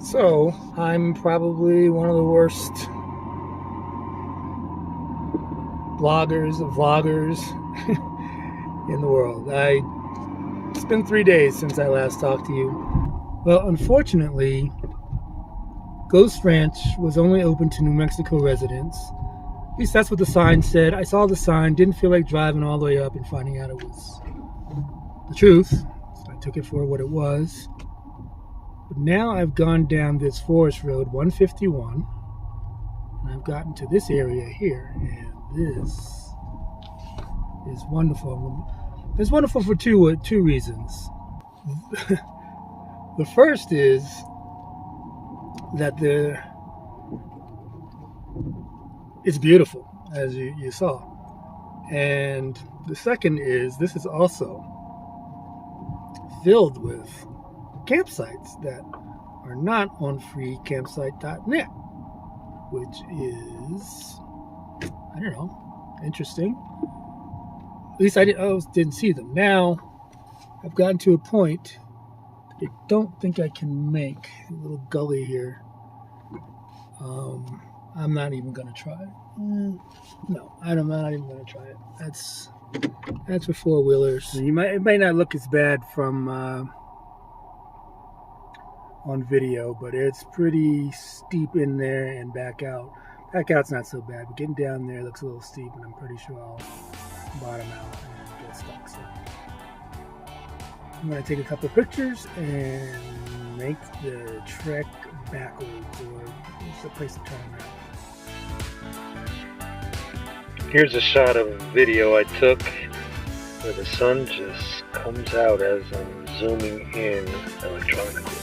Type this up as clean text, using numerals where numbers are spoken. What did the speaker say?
So, I'm probably one of the worst bloggers of vloggers in the world. It's been 3 days since I last talked to you. Well, unfortunately, Ghost Ranch was only open to New Mexico residents. At least that's what the sign said. I saw the sign, didn't feel like driving all the way up and finding out it was the truth. So I took it for what it was. But now I've gone down this forest road, 151, and I've gotten to this area here, and this is wonderful. It's wonderful for two reasons. The first is that it's beautiful, as you saw. And the second is this is also filled with campsites that are not on freecampsite.net, which is, I don't know, interesting. At least I didn't see them. Now I've gotten to a point that I don't think I can make a little gully here. I'm not even going to try it. No, I'm not even going to try it. That's for four-wheelers. It might not look as bad from on video, but it's pretty steep in there and back out. Back out's not so bad, but getting down there looks a little steep, and I'm pretty sure I'll bottom out and get stuck. So I'm going to take a couple of pictures and make the trek backwards, or it's a place to turn around. Here's a shot of a video I took where the sun just comes out as I'm zooming in electronically.